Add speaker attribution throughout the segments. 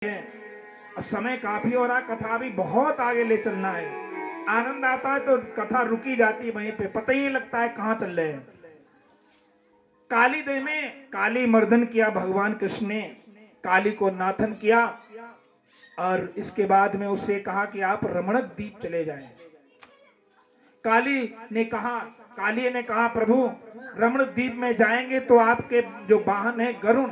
Speaker 1: है। समय काफी हो रहा, कथा भी बहुत आगे ले चलना है। आनंद आता है तो कथा रुकी जाती है वहीं पे, पता ही नहीं लगता है कहाँ चल रहे हैं। काली देह में काली मर्दन किया भगवान कृष्ण ने, काली को नाथन किया और इसके बाद में उससे कहा कि आप रमणक द्वीप चले जाएं। काली ने कहा प्रभु रमण द्वीप में जाएंगे तो आपके जो वाहन है गरुण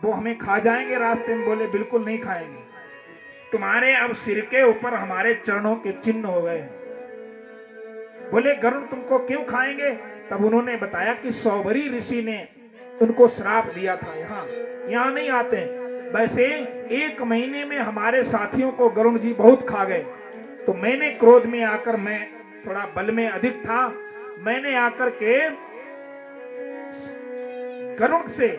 Speaker 1: वो हमें खा जाएंगे रास्ते में। बोले बिल्कुल नहीं खाएंगे, तुम्हारे अब सिर के ऊपर हमारे चरणों के चिन्ह हो गए हैं। बोले गरुण तुमको क्यों खाएंगे? तब उन्होंने बताया कि सौबरी ऋषि ने उनको श्राप दिया था, यहाँ नहीं आते। वैसे 1 महीने में हमारे साथियों को गरुण जी बहुत खा गए, तो मैंने क्रोध में आकर, मैं थोड़ा बल में अधिक था, मैंने आकर के गरुण से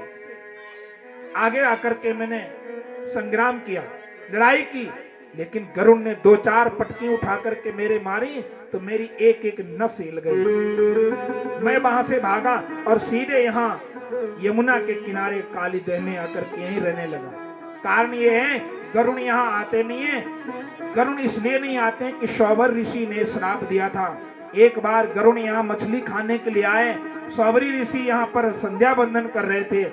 Speaker 1: आगे आकर के मैंने संग्राम किया, लड़ाई की, लेकिन गरुण ने 2-4 पटकी उठा करके मेरे मारी तो मेरी एक नस हिल गई। मैं वहां से भागा और सीधे यहाँ यमुना के किनारे काली देह में आकर के यहीं रहने लगा। कारण ये है गरुण यहाँ आते नहीं है। गरुण इसलिए नहीं आते कि सौबर ऋषि ने श्राप दिया था। एक बार गरुण यहाँ मछली खाने के लिए आए, सौबरी ऋषि यहाँ पर संध्या बंदन कर रहे थे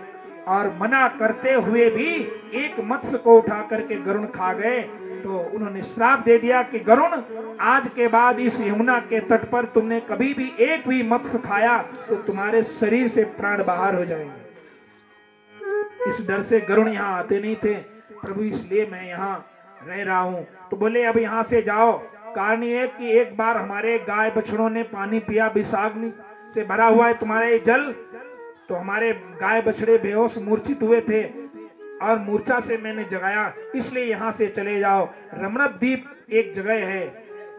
Speaker 1: और मना करते हुए भी एक मत्स्य को उठा करके गरुण खा गए। तो उन्होंने श्राप दे दिया कि गरुण आज के बाद इस यमुना के तट पर तुमने कभी भी एक भी मत्स्य खाया तो तुम्हारे शरीर से प्राण बाहर हो जाएंगे। इस डर से गरुण यहाँ आते नहीं थे। प्रभु इसलिए मैं यहाँ रह रहा हूँ। तो बोले अब यहाँ से जाओ। कारण ये कि एक बार हमारे गाय बछड़ों ने पानी पिया, विषाग्नि से भरा हुआ है तुम्हारा ये जल, तो हमारे गाय बछड़े बेहोश मूर्छित हुए थे और मूर्छा से मैंने जगाया, इसलिए यहाँ से चले जाओ। रमण द्वीप एक जगह है,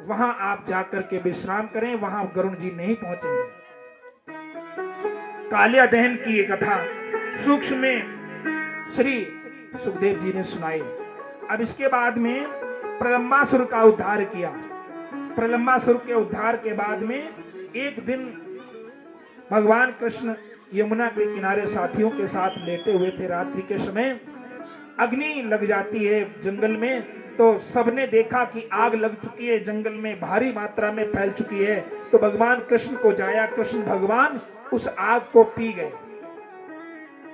Speaker 1: वहां आप जाकर के विश्राम करें, वहां गरुण जी नहीं पहुंचेंगे। कालिया दहन की ये कथा सूक्ष्म में श्री सुखदेव जी ने सुनाई। अब इसके बाद में प्रलंबासुर का उद्धार किया। प्रलंबासुर के उद्धार के बाद में एक दिन भगवान कृष्ण यमुना के किनारे साथियों के साथ लेटे हुए थे। रात्रि के समय अग्नि लग जाती है जंगल में, तो सबने देखा कि आग लग चुकी है, जंगल में भारी मात्रा में फैल चुकी है। तो भगवान कृष्ण को जाया, कृष्ण भगवान उस आग को पी गए।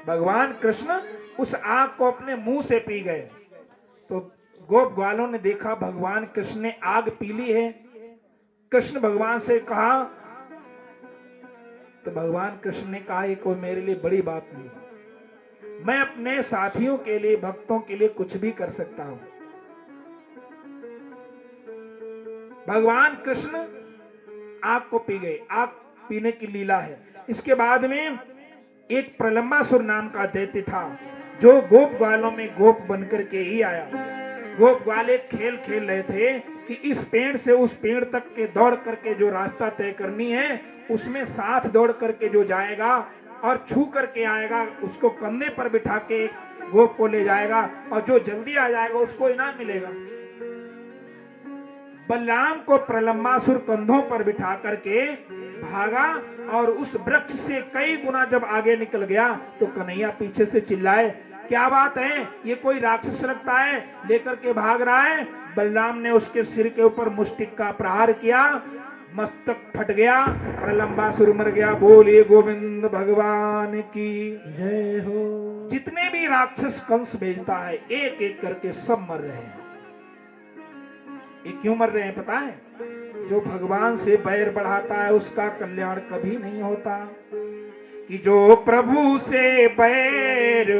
Speaker 1: भगवान कृष्ण उस आग को अपने मुंह से पी गए। तो गोप ग्वालों ने देखा भगवान कृष्ण ने आग पी ली है। कृष्ण भगवान से कहा, तो भगवान कृष्ण ने कहा ये कोई मेरे लिए बड़ी बात नहीं, मैं अपने साथियों के लिए, भक्तों के लिए कुछ भी कर सकता हूं। भगवान कृष्ण आग को पी गए, आग पीने की लीला है। इसके बाद में एक प्रलंबासुर नाम का दैत्य था जो गोप ग्वालों में गोप बनकर के ही आया। गोप ग्वाल एक खेल खेल रहे थे कि इस पेड़ से उस पेड़ तक के दौड़ करके जो रास्ता तय करनी है, उसमें साथ दौड़ करके जो जाएगा और छू करके आएगा उसको कंधे पर बिठा के गोप को ले जाएगा और जो जल्दी आ जाएगा उसको इनाम मिलेगा। बलराम को प्रलंबासुर कंधों पर बिठा करके भागा और उस वृक्ष से कई गुना जब आगे निकल गया तो कन्हैया पीछे से चिल्लाए, क्या बात है, ये कोई राक्षस लगता है, लेकर के भाग रहा है। बलराम ने उसके सिर के ऊपर मुष्टिक का प्रहार किया, मस्तक फट गया, प्रलंबासुर मर गया। बोले गोविंद भगवान की जय हो। जितने भी राक्षस कंस भेजता है एक एक करके सब मर रहे हैं। ये क्यों मर रहे हैं पता है? जो भगवान से बैर बढ़ाता है उसका कल्याण कभी नहीं होता। कि जो प्रभु से बैर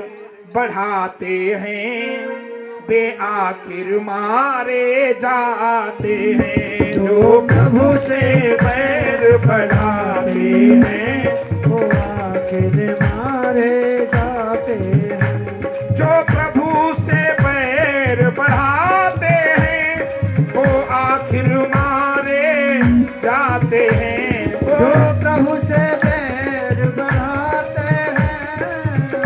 Speaker 1: बढ़ाते हैं वे आखिर मारे जाते हैं। जो प्रभु से बैर बढ़ाते हैं वो आखिर मारे जाते हैं। जो प्रभु से बैर बढ़ाते हैं वो आखिर मारे जाते हैं। जो प्रभु से बैर बढ़ाते हैं वो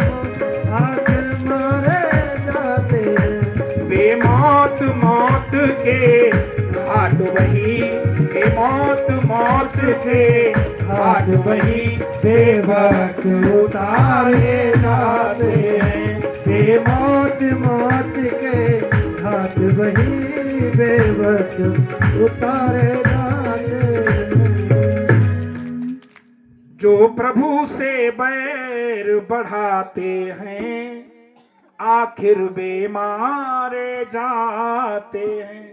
Speaker 1: आखिर मारे जाते हैं। वे मौत मौत के घाट वही, वे मौत मौत के घाट वही, बेवक्त उतारे जाते हैं। वे
Speaker 2: मौत मौत के घाट वही बेबस उतारे जाते।
Speaker 1: जो प्रभु से बैर बढ़ाते हैं आखिर वे मारे जाते हैं।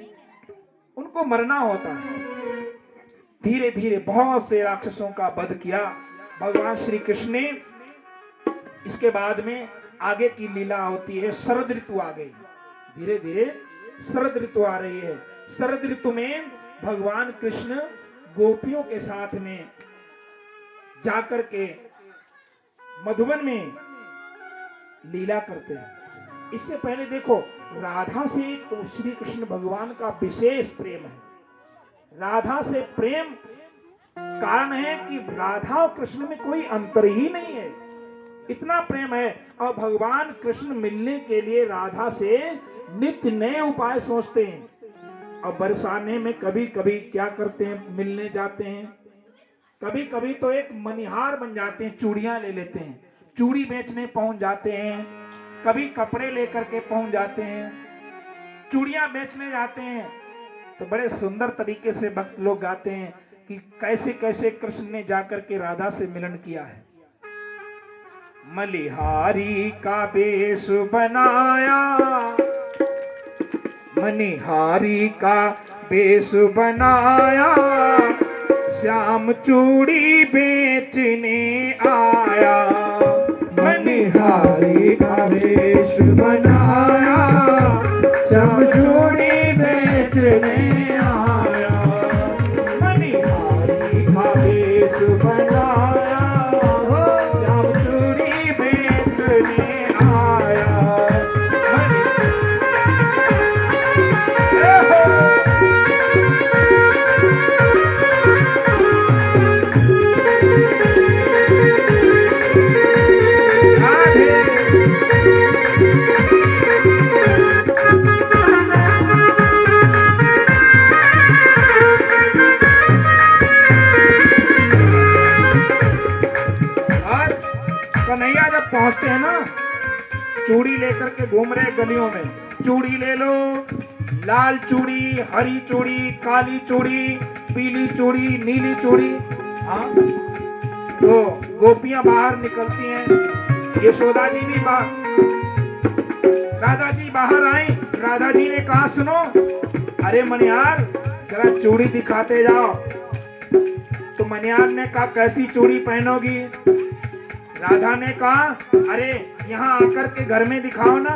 Speaker 1: उनको मरना होता है। धीरे धीरे बहुत से राक्षसों का वध किया भगवान श्री कृष्ण ने। इसके बाद में आगे की लीला होती है। शरद ऋतु आ गई, धीरे धीरे शरद ऋतु आ रही है। शरद ऋतु में भगवान कृष्ण गोपियों के साथ में जाकर के मधुबन में लीला करते हैं। इससे पहले देखो, राधा से तो श्री कृष्ण भगवान का विशेष प्रेम है। राधा से प्रेम कारण है कि राधा और कृष्ण में कोई अंतर ही नहीं है, इतना प्रेम है। और भगवान कृष्ण मिलने के लिए राधा से नित्य नए उपाय सोचते हैं। और बरसाने में कभी कभी क्या करते हैं, मिलने जाते हैं। कभी कभी तो एक मनिहार बन जाते हैं, चूड़ियां ले लेते हैं, चूड़ी बेचने पहुंच जाते हैं। कभी कपड़े लेकर के पहुंच जाते हैं, चूड़ियां बेचने जाते हैं। तो बड़े सुंदर तरीके से भक्त लोग गाते हैं कि कैसे कैसे कृष्ण ने जाकर के राधा से मिलन किया है। मलिहारी का वेश बनाया, मनिहारी का वेश बनाया, श्याम चूड़ी बेचने आया।
Speaker 2: मनिहारी का वेश बनाया, श्याम चूड़ी बेचने आया।
Speaker 1: मनिहारी का वेश बनाया, श्याम चूड़ी बेचने आया। कन्हैया जब पहुंचते हैं ना, चूड़ी लेकर के घूम रहे गलियों में, चूड़ी ले लो, लाल चूड़ी, हरी चूड़ी, काली चूड़ी, पीली चूड़ी, नीली चूड़ी। हाँ, तो गोपियां बाहर निकलती हैं। यशोदा जी भी राधा जी बाहर आई। राधा जी ने कहा, सुनो, अरे मनिहार जरा चूड़ी दिखाते जाओ। तो मनिहार ने कहा, कैसी चूड़ी पहनोगी? राधा ने कहा, अरे यहाँ आकर के घर में दिखाओ ना।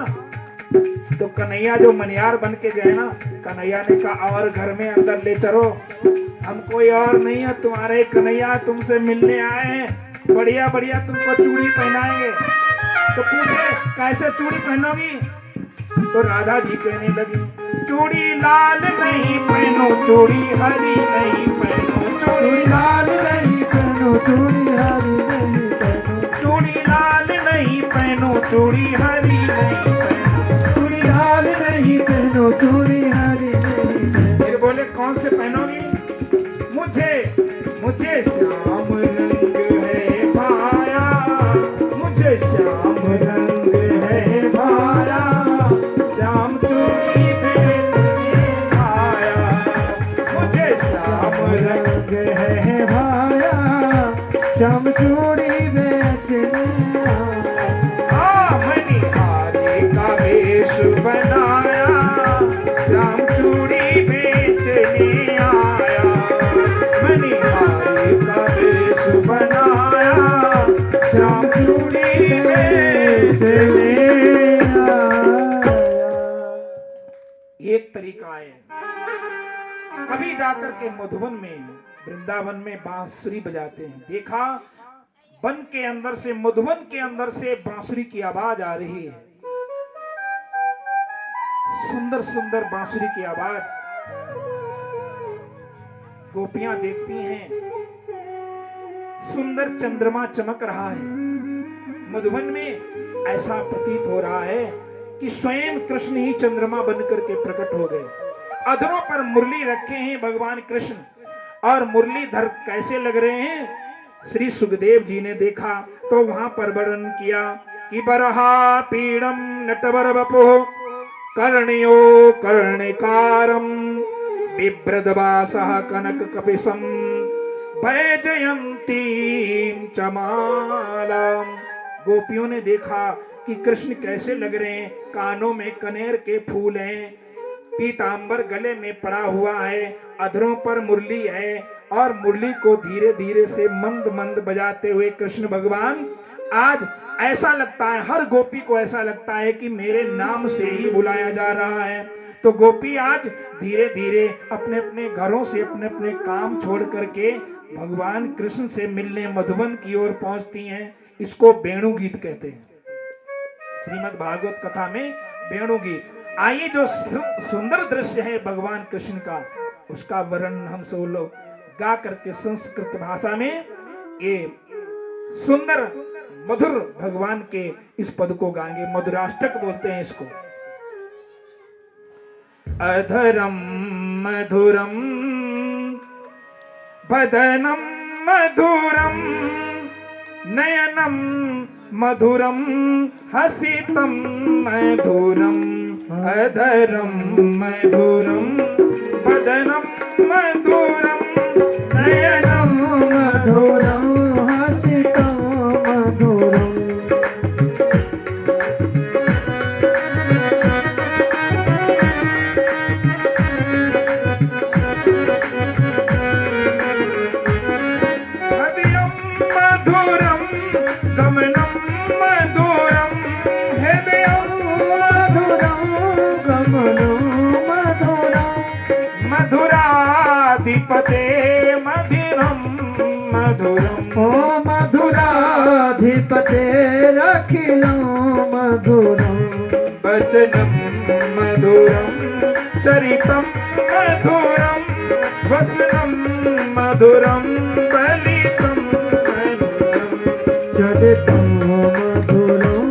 Speaker 1: तो कन्हैया जो मनिहार बन के गए ना, कन्हैया ने कहा, और घर में अंदर ले चलो, हम कोई और नहीं है, तुम्हारे कन्हैया तुमसे मिलने आए हैं, बढ़िया बढ़िया तुमको चूड़ी पहनाएंगे। तो पूछे, कैसे चूड़ी पहनोगी? तो राधा जी कहने लगी, चूड़ी लाल नहीं पहनो, चूड़ी हरी नहीं पहनो,
Speaker 2: चूड़ी लाल नहीं पहनो, चूड़ी हरी नहीं पहनो,
Speaker 1: चूड़ी लाल नहीं पहनो, चूड़ी हरी नहीं पहनो,
Speaker 2: चूड़ी लाल नहीं पहनो, चूड़ी हरी नहीं पहनो।
Speaker 1: फिर बोले, कौन से पहनोगी? मुझे मुझे श्याम रंग है भाया, मुझे श्याम रंग है भाया, श्याम चूड़ी बेचने आया। मुझे श्याम रंग
Speaker 2: है भाया, श्याम चूड़ी बेचने आया।
Speaker 1: मनिहारी का वेश बनाया, श्याम चूड़ी बेचने आया। मनिहारी का वेश बनाया, श्याम चूड़ी बेचने आया। एक तरीका है। कभी जाकर के मधुबन में, वृंदावन में बांसुरी बजाते हैं। देखा, वन के अंदर से, मधुबन के अंदर से बांसुरी की आवाज आ रही है। सुंदर सुंदर बांसुरी की आवाज। गोपियां देखती हैं, सुंदर चंद्रमा चमक रहा है। मधुबन में ऐसा प्रतीत हो रहा है कि स्वयं कृष्ण ही चंद्रमा बनकर के प्रकट हो गए। अधरों पर मुरली रखे हैं भगवान कृष्ण, और मुरलीधर कैसे लग रहे हैं? श्री सुखदेव जी ने देखा तो वहां पर वर्णन किया कि बरहा पीड़म नटवर वपुः कर्णयो कर्णिकारम बिभ्रदवासः कनक कपिसम वैजयंती चमालाम। गोपियों ने देखा कि कृष्ण कैसे लग रहे हैं, कानों में कनेर के फूल हैं, पीतांबर गले में पड़ा हुआ है, अधरों पर मुरली है और मुरली को धीरे धीरे से मंद मंद बजाते हुए कृष्ण भगवान आज ऐसा लगता है, हर गोपी को ऐसा लगता है कि मेरे नाम से ही बुलाया जा रहा है। तो गोपी आज धीरे धीरे अपने अपने घरों से अपने अपने काम छोड़ करके भगवान कृष्ण से मिलने मधुबन की ओर पहुंचती हैं। इसको वेणु गीत कहते हैं। श्रीमद् भागवत कथा में वेणु गीत। आइए जो सुंदर दृश्य है भगवान कृष्ण का, उसका वर्णन हम सब लोग गा करके संस्कृत भाषा में ये सुंदर मधुर भगवान के इस पद को गाएंगे। मधुराष्टक बोलते हैं इसको। अधरम मधुरम बदनम मधुरम नयनम मधुरम हसितम मधुरम अधरम मधुरम बदनम मधुरम नयनम
Speaker 2: मधुरम हसितं मधुरम्
Speaker 1: हृदयं मधुरं गमनं मधुरं हृदयं
Speaker 2: मधुरं गमनं मधुरं
Speaker 1: मधुराधिपते मधुरं मधुरं
Speaker 2: ओ मधुराधिपतेरखिलं मधुरं
Speaker 1: वचनं मधुरं चरितं मधुरं वसनं मधुरं बलितं मधुरं
Speaker 2: चरितं मधुरं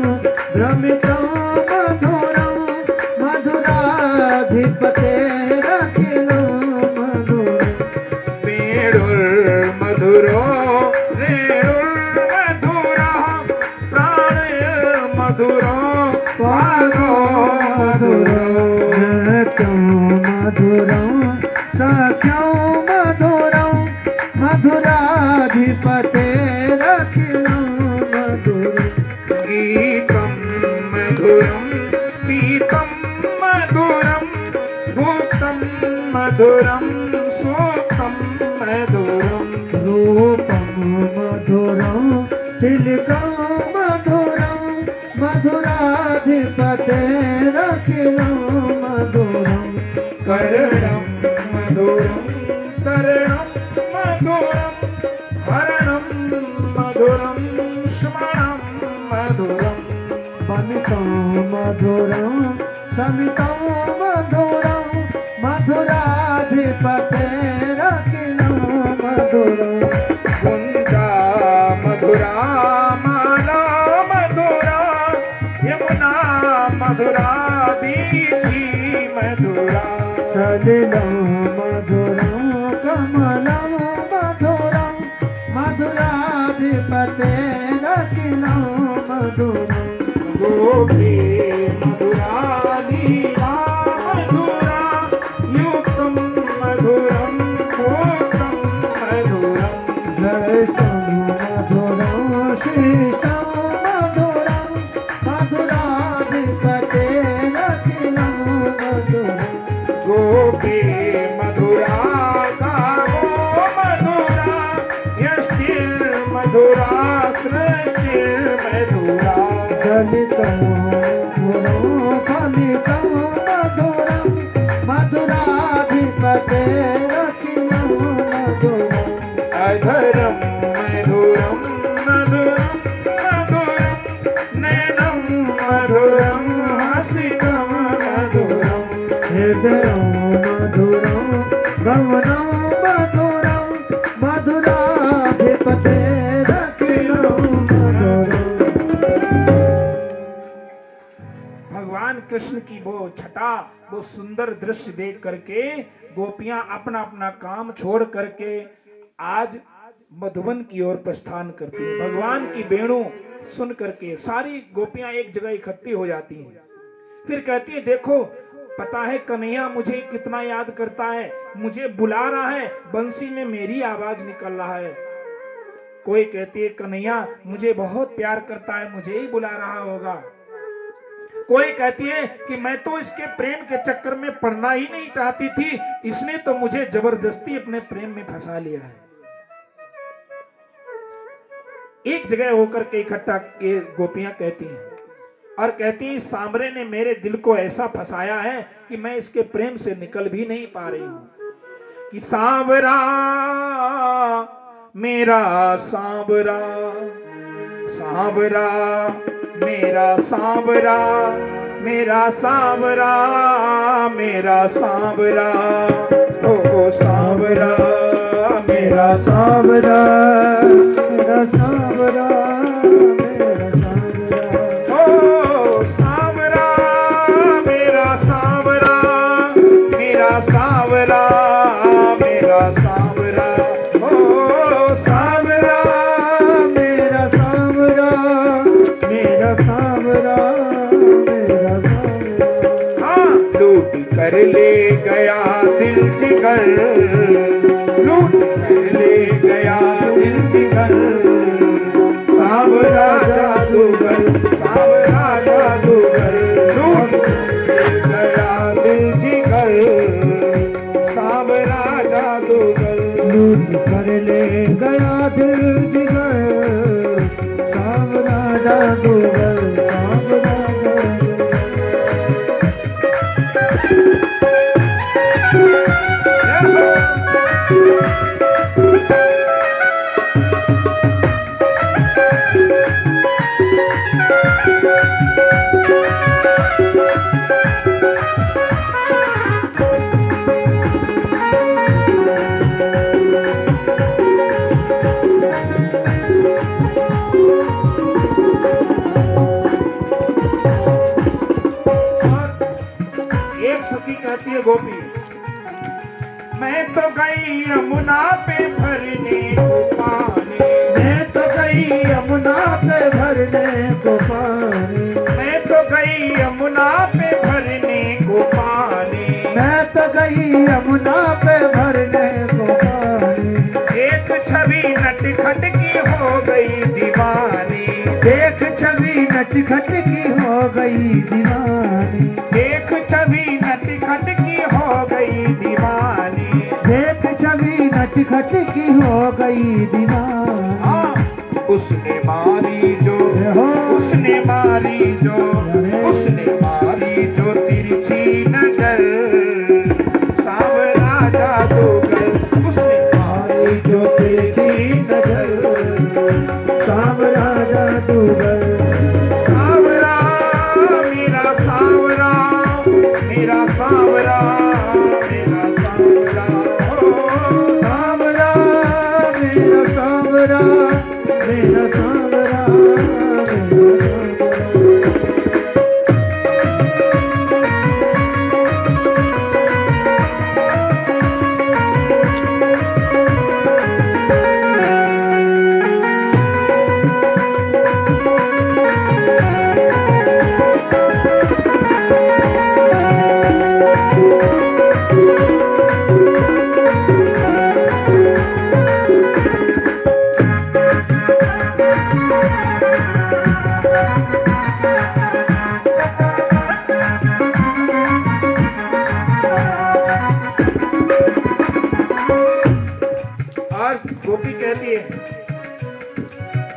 Speaker 2: भ्रमितं मधुरं मधुराधिपतेरखिलं मधुरं
Speaker 1: वेणुर्मधुरो रेणुर्मधुरः प्राणैर्मधुरो वागो मधुरो
Speaker 2: नृत्यं मधुरं सख्यं मधुरं मधुराधिपतेरखिलं मधुरं
Speaker 1: गीतं मधुरं पीतं मधुरं भूतं मधुरं सूक्तं मधुरं
Speaker 2: रूपं मधुरं तिलकं मधुरं मधुराधिपतेरखिलं मधुरं
Speaker 1: कर्णं मधुरं तरणं मधुरं भरणं मधुरं स्मरणं मधुरं
Speaker 2: वनितं मधुरं समितं मधुरं मधुराधिपतेरखिलं मधुरं
Speaker 1: गुंजा मधुरा माला मधुरा यमुना मधुरा दीदी मधुरा
Speaker 2: सलिलं मधुरं कमलं मधुरं मधुराधिपतेरखिलं मधुरं
Speaker 1: गोपी मधुरा लीला मधुरा युक्तं मधुरं भूतं मधुरं
Speaker 2: दर्शं मधुरं शीतं मधुरं मधुराधिपतेरखिलं मधुरं
Speaker 1: गोपी मधुरा गावो मधुरा यष्टिर्मधुरा सृष्टिर्मधुरा
Speaker 2: गलितं मधुरं फलितं मधुरं मधुराधिपतेरखिलं मधुरम्
Speaker 1: अधरं मधुरं मधुरं मधुरं नयनं मधुरं हसितं मधुरं
Speaker 2: हृदयं मधुरं गमनं मधुरं मधुराधिपतेरखिलं मधुरम्
Speaker 1: भगवान कृष्ण की वो छटा, वो सुंदर दृश्य देख करके गोपियां अपना अपना काम छोड़ करके आज मधुबन की ओर प्रस्थान करती है। भगवान की वेणु सुन करके सारी गोपियां एक जगह इकट्ठी हो जाती हैं। फिर कहती है, देखो पता है कन्हैया मुझे कितना याद करता है, मुझे बुला रहा है, बंसी में मेरी आवाज निकल रहा है। कोई कहती है कन्हैया मुझे बहुत प्यार करता है, मुझे ही बुला रहा होगा। कोई कहती है कि मैं तो इसके प्रेम के चक्कर में पड़ना ही नहीं चाहती थी, इसने तो मुझे जबरदस्ती अपने प्रेम में फंसा लिया है। एक जगह होकर के इकट्ठा गोपियां कहती हैं और कहती हैं, सांवरे ने मेरे दिल को ऐसा फंसाया है कि मैं इसके प्रेम से निकल भी नहीं पा रही हूं। कि सांवरा मेरा सांवरा, सांवरा मेरा सांवरा, मेरा सांवरा, मेरा सांवरा, ओ सांवरा मेरा
Speaker 2: सांवरा, मेरा सांवरा, मेरा सांवरा,
Speaker 1: ओ सांवरा मेरा सांवरा, मेरा सांवरा, मेरा सांवरा, ओ सांवरा
Speaker 2: मेरा सांवरा, मेरा सांवरा, मेरा सांवरा।
Speaker 1: हाँ, लूट कर ले गया दिल जिगर, लूट कर ले गया दिल जिगर, सांवरा जादूगर, सांवरा जादूगर, लूट कर ले गया दिल जिगर, सांवरा जादूगर।
Speaker 2: लूट कर ले गया दिल जिगर, सांवरा जादूगर, सांवरा जादूगर।
Speaker 1: एक सखी कहती है गोपी, मैं तो गई यमुना पे भरने को पानी,
Speaker 2: मैं तो गई यमुना पे भरने को पानी,
Speaker 1: मैं तो गई यमुना पे भरने को पानी,
Speaker 2: मैं तो गई यमुना पे भरने को पानी।
Speaker 1: एक छवि नटखट की हो गई दीवानी,
Speaker 2: देख छवि नटखट की हो गई दीवानी,
Speaker 1: एक छवि नटखट की हो गई दीवानी।
Speaker 2: देख छवि नटखट की हो गई दीवानी।
Speaker 1: हाँ, उसने मारी जो,
Speaker 2: हो
Speaker 1: उसने मारी जो, उसने मारी जो तिरछी नजर, सांवरा जादूगर, उसने मारी जो तिरछी नजर,
Speaker 2: सांवरा जादूगर,
Speaker 1: सांवरा मेरा सांवरा, मेरा सांवरा, मेरा सांवरा, ओ
Speaker 2: सांवरा मेरा सांवरा, मेरा सांवरा, मेरा
Speaker 1: गोपी कहती है,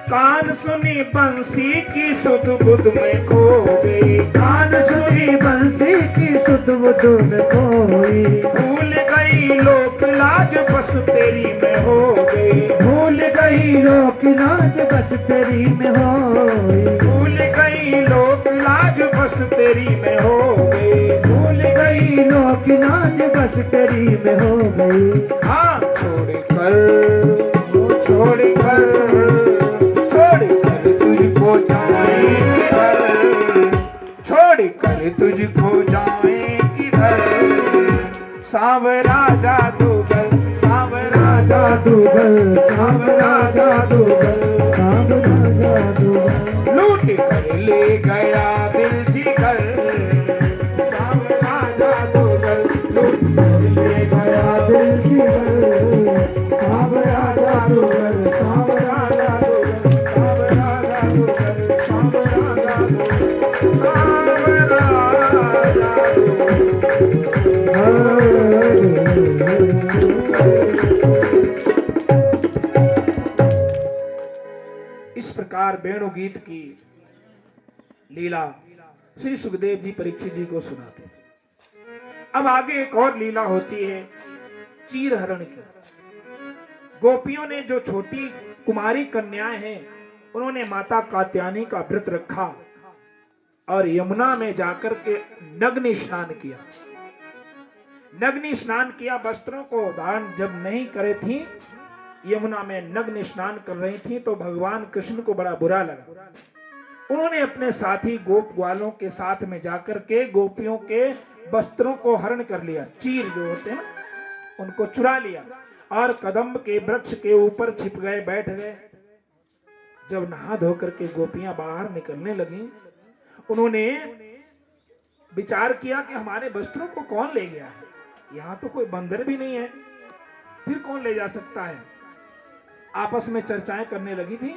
Speaker 1: कान सुनी बंसी की सुध बुध में खो गई,
Speaker 2: कान सुनी बंसी की सुध बुध में खोई,
Speaker 1: भूल गई लोक लाज बस तेरी में हो गई,
Speaker 2: भूल गई लोक लाज बस तेरी में होई,
Speaker 1: भूल गई लोक लाज बस तेरी में हो गई,
Speaker 2: भूल गई लोक लाज बस तेरी में हो गई।
Speaker 1: हाँ छोड़ कर, छोड़ कर, छोड़ कर तुझको जाए किधर, छोड़ कर तुझको जाए किधर, सांवरा जादूगर, सांवरा जादूगर,
Speaker 2: जादूगर, सांवरा जादूगर, सांवरा जादूगर
Speaker 1: लूट कर ले गया दिल जिगर सांवरा जादूगर लूट कर ले गया
Speaker 2: दिल की सावरा जादूगर
Speaker 1: सांवरा जादूगर सांवरा जादूगर सांवरा जादूगर सांवरा इस प्रकार वेणु गीत की लीला श्री सुखदेव जी परीक्षित जी को सुनाते। अब आगे एक और लीला होती है चीर हरण की। गोपियों ने जो छोटी कुमारी कन्याएं हैं उन्होंने माता कात्यायनी का व्रत रखा और यमुना में जाकर के नग्न स्नान किया। नग्न स्नान किया, वस्त्रों को धारण जब नहीं करे थी, यमुना में नग्न स्नान कर रही थी तो भगवान कृष्ण को बड़ा बुरा लगा। उन्होंने अपने साथी गोप ग्वालों के साथ में जाकर के गोपियों के वस्त्रों को हरण कर लिया, चीर जो होते हैं ना उनको चुरा लिया और कदम्ब के वृक्ष के ऊपर छिप गए, बैठ गए। जब नहा धोकर के गोपियां बाहर निकलने लगी, उन्होंने विचार किया कि हमारे वस्त्रों को कौन ले गया है, यहाँ तो कोई बंदर भी नहीं है, फिर कौन ले जा सकता है। आपस में चर्चाएं करने लगी थी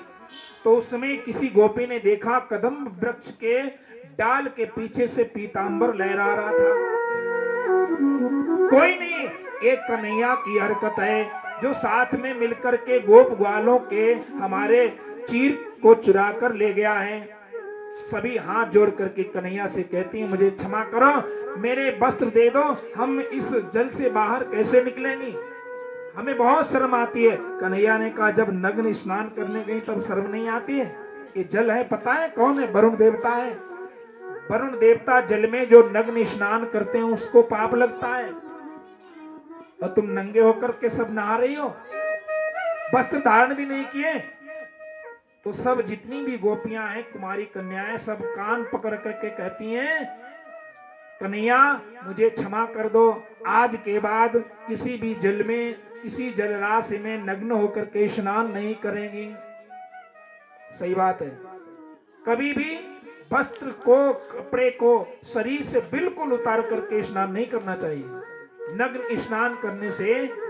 Speaker 1: तो उस समय किसी गोपी ने देखा कदम्ब वृक्ष के डाल के पीछे से पीतांबर लहरा रहा था। कोई नहीं, एक कन्हैया की हरकत है जो साथ में मिलकर के गोप ग्वालों के हमारे चीर को चुरा कर ले गया है। सभी हाथ जोड़ करके कन्हैया से कहती हैं मुझे क्षमा करो, मेरे वस्त्र दे दो, हम इस जल से बाहर कैसे निकलेंगी, हमें बहुत शर्म आती है। कन्हैया ने कहा जब नग्न स्नान करने गई तब शर्म नहीं आती है। ये जल है, पता है कौन है? वरुण देवता है। वरुण देवता जल में जो नग्न स्नान करते हैं उसको पाप लगता है, और तुम नंगे होकर के सब नहा रही हो, वस्त्र धारण भी नहीं किए। तो सब जितनी भी गोपियां हैं, कुमारी कन्याएं, सब कान पकड़ करके कहती हैं कन्हैया मुझे क्षमा कर दो, आज के बाद किसी भी जल में, किसी जलराशि में नग्न होकर के स्नान नहीं करेंगी। सही बात है, कभी भी वस्त्र को, कपड़े को शरीर से बिल्कुल उतार करके स्नान नहीं करना चाहिए। नग्न स्नान करने से